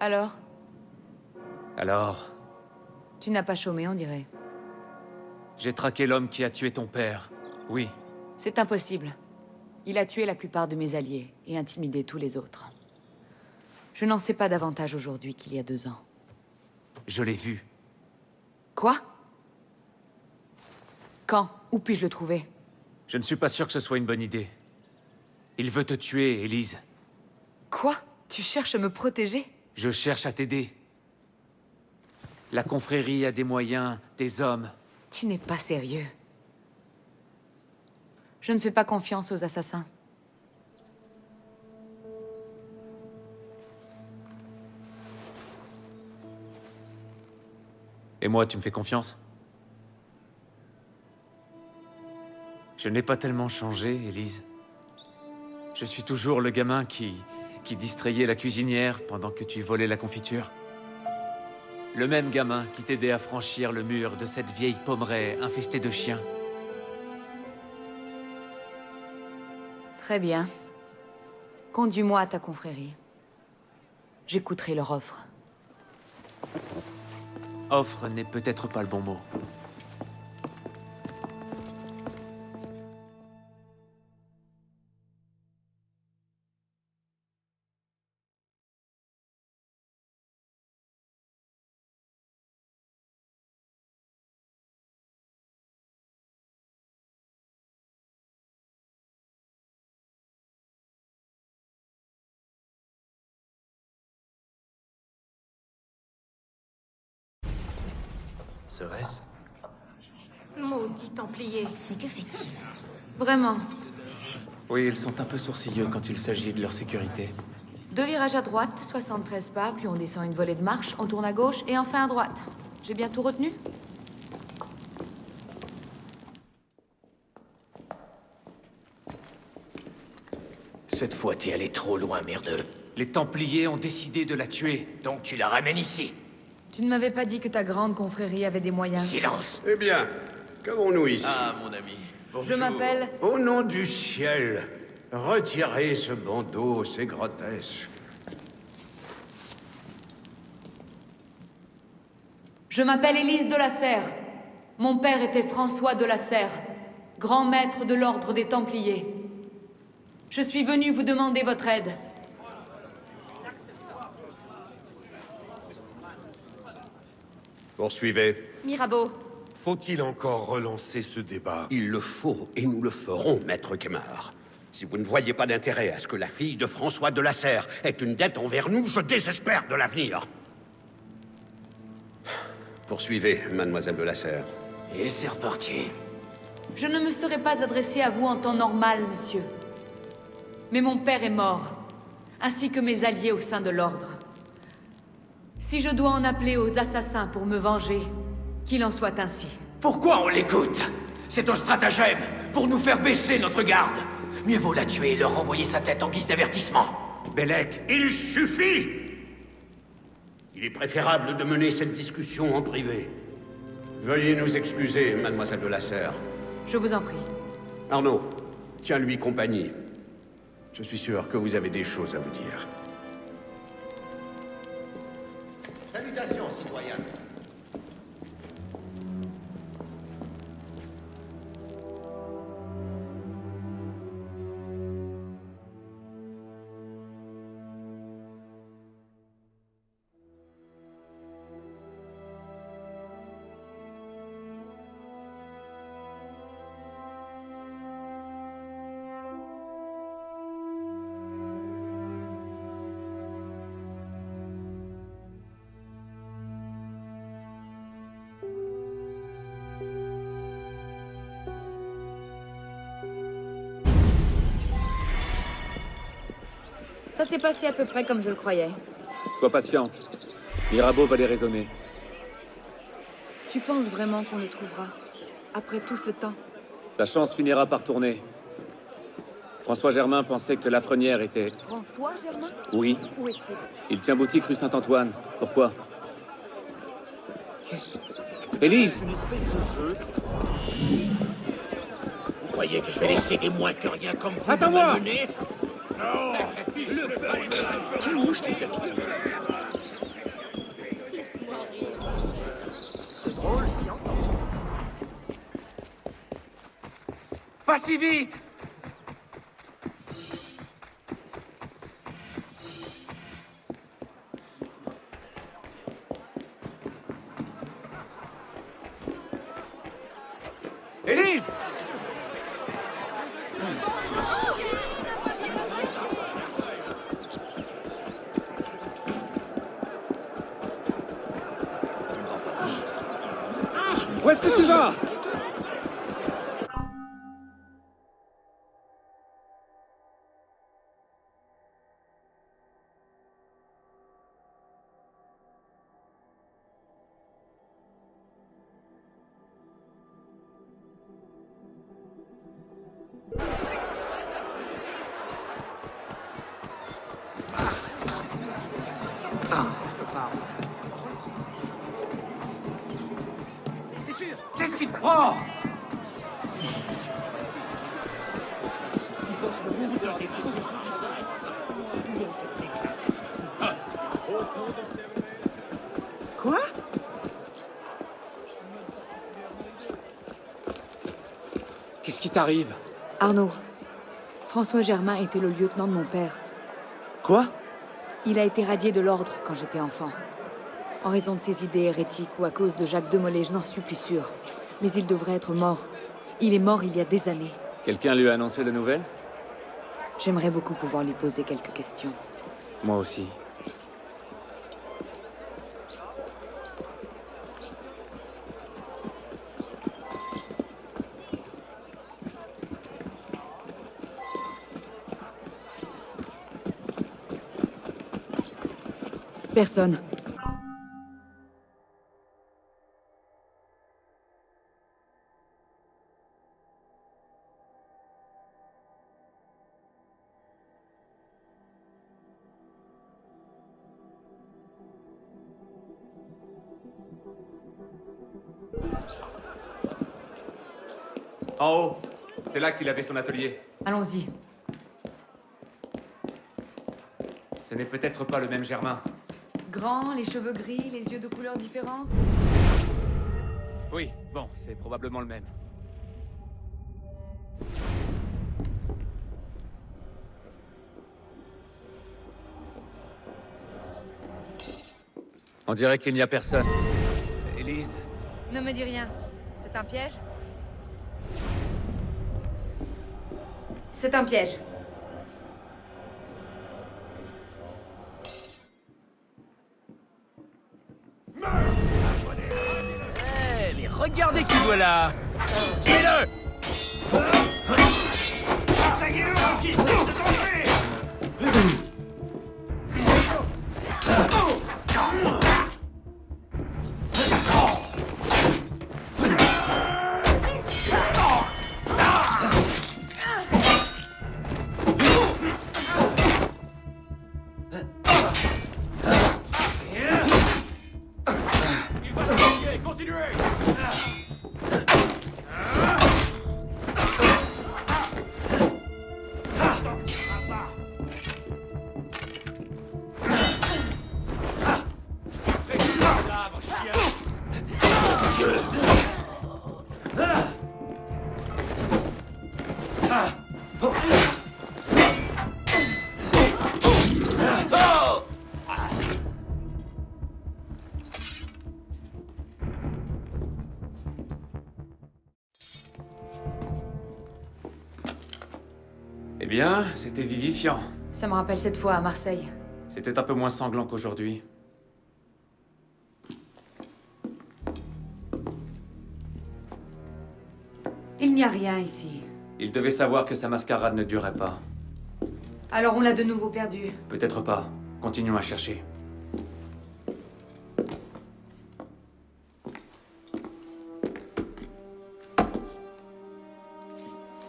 Alors? Alors, Tu n'as pas chômé, on dirait. j'ai traqué l'homme qui a tué ton père. Oui, C'est impossible. Il a tué la plupart de mes alliés et intimidé tous les autres. Je n'en sais pas davantage aujourd'hui qu'il y a 2 ans. je l'ai vu. Quoi? Quand? Où puis-je le trouver? Je ne suis pas sûr que ce soit une bonne idée. Il veut te tuer, Élise. Quoi? Tu cherches à me protéger? Je cherche à t'aider. La confrérie a des moyens, des hommes. Tu n'es pas sérieux. Je ne fais pas confiance aux assassins. Et moi, tu me fais confiance? Je n'ai pas tellement changé, Élise. Je suis toujours le gamin qui distrayait la cuisinière pendant que tu volais la confiture. Le même gamin qui t'aidait à franchir le mur de cette vieille pommeraie infestée de chiens. Très bien. Conduis-moi à ta confrérie. J'écouterai leur offre. Offre n'est peut-être pas le bon mot. Serait-ce? Maudit Templier. Que fait-il? Vraiment. Oui, ils sont un peu sourcilleux quand il s'agit de leur sécurité. 2 virages à droite, 73 pas, puis on descend une volée de marche, on tourne à gauche et enfin à droite. J'ai bien tout retenu? Cette fois, t'es allé trop loin, merdeux. Les Templiers ont décidé de la tuer. Donc tu la ramènes ici. Tu ne m'avais pas dit que ta grande confrérie avait des moyens. Silence. Eh bien, qu'avons-nous ici? Ah, mon ami. Je m'appelle... Au nom du ciel, retirez ce bandeau, c'est grotesque. Je m'appelle Élise de la Serre. Mon père était François de la Serre, grand maître de l'ordre des Templiers. Je suis venu vous demander votre aide. Poursuivez. Mirabeau. Faut-il encore relancer ce débat? Il le faut, et nous le ferons, maître Guémard. Si vous ne voyez pas d'intérêt à ce que la fille de François de la Serre ait une dette envers nous, je désespère de l'avenir. Poursuivez, mademoiselle de la Serre. Et c'est reparti. Je ne me serais pas adressé à vous en temps normal, monsieur. Mais mon père est mort, ainsi que mes alliés au sein de l'Ordre. Si je dois en appeler aux assassins pour me venger, qu'il en soit ainsi. Pourquoi on l'écoute? C'est un stratagème pour nous faire baisser notre garde. Mieux vaut la tuer et leur renvoyer sa tête en guise d'avertissement. Bellec, il suffit! Il est préférable de mener cette discussion en privé. Veuillez nous excuser, mademoiselle de la Serre. Je vous en prie. Arnaud, tiens-lui compagnie. Je suis sûr que vous avez des choses à vous dire. Salutations, citoyens. Ça s'est passé à peu près comme je le croyais. Sois patiente. Mirabeau va les raisonner. Tu penses vraiment qu'on le trouvera? Après tout ce temps? Sa chance finira par tourner. François Germain pensait que Lafrenière était... François Germain? Oui. Où est-il? Il tient boutique rue Saint-Antoine. Pourquoi? Qu'est-ce que... Élise! Vous croyez que je vais laisser des moins que rien comme vous Attends-moi! mener? Non. Quelle mouche les habitudes. Pas si vite! Élise! Où est-ce que tu vas? Qu'est-ce qui te prend? Quoi? Qu'est-ce qui t'arrive? Arnaud, François Germain était le lieutenant de mon père. Quoi? Il a été radié de l'ordre quand j'étais enfant. En raison de ses idées hérétiques ou à cause de Jacques de Molay, je n'en suis plus sûre. Mais il devrait être mort. Il est mort il y a des années. Quelqu'un lui a annoncé la nouvelle? J'aimerais beaucoup pouvoir lui poser quelques questions. Moi aussi. Personne. En haut. C'est là qu'il avait son atelier. Allons-y. Ce n'est peut-être pas le même Germain. Grand, les cheveux gris, les yeux de couleurs différentes. Oui, bon, c'est probablement le même. On dirait qu'il n'y a personne. Élise, Ne me dis rien. C'est un piège? C'est un piège. mais regardez qui voilà! Tuez-le! Eh bien, c'était vivifiant. Ça me rappelle cette fois à Marseille. C'était un peu moins sanglant qu'aujourd'hui. Il n'y a rien ici. Il devait savoir que sa mascarade ne durait pas. Alors on l'a de nouveau perdu. Peut-être pas. Continuons à chercher.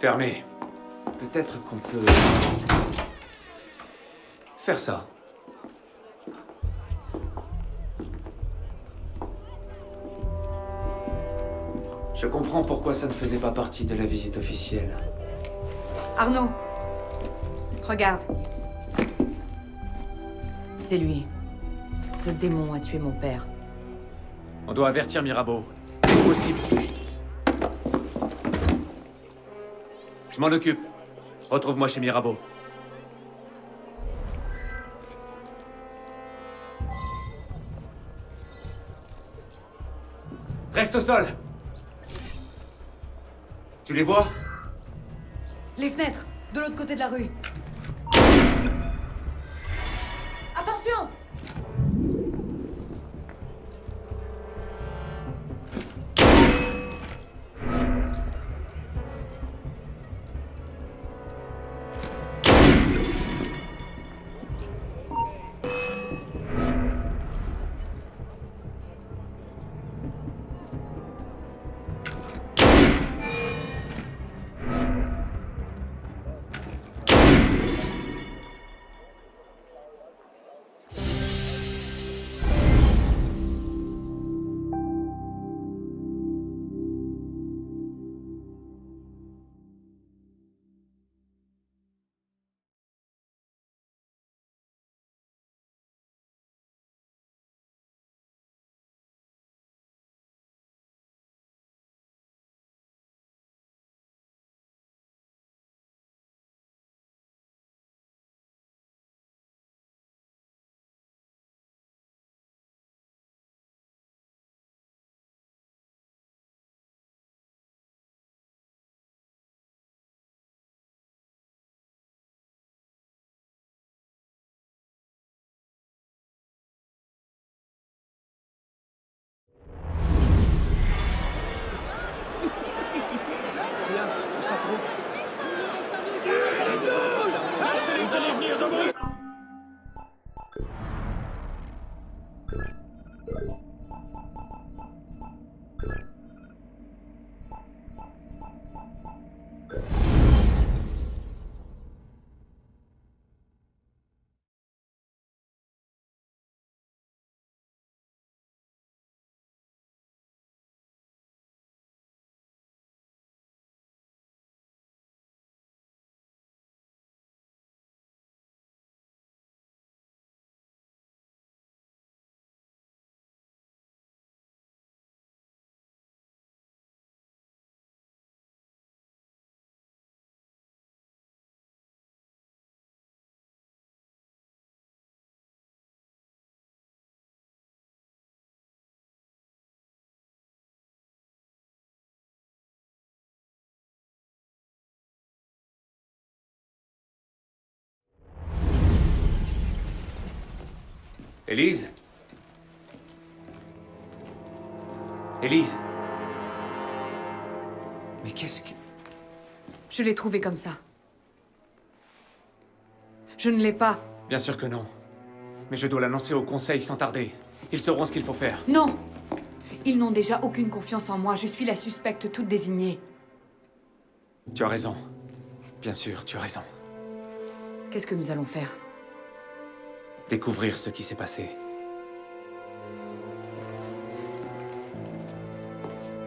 Fermé. Peut-être qu'on peut... faire ça. Je comprends pourquoi ça ne faisait pas partie de la visite officielle. Arnaud, regarde. C'est lui. Ce démon a tué mon père. On doit avertir Mirabeau. Possible. Je m'en occupe. Retrouve-moi chez Mirabeau. Reste au sol! Tu les vois? Les fenêtres, de l'autre côté de la rue. Attention! Bien, on s'en trouve. Élise? Élise? Mais qu'est-ce que... Je l'ai trouvé comme ça. Je ne l'ai pas. Bien sûr que non. Mais je dois l'annoncer au conseil sans tarder. Ils sauront ce qu'il faut faire. Non! Ils n'ont déjà aucune confiance en moi. Je suis la suspecte toute désignée. Tu as raison. Bien sûr, tu as raison. Qu'est-ce que nous allons faire? Découvrir ce qui s'est passé.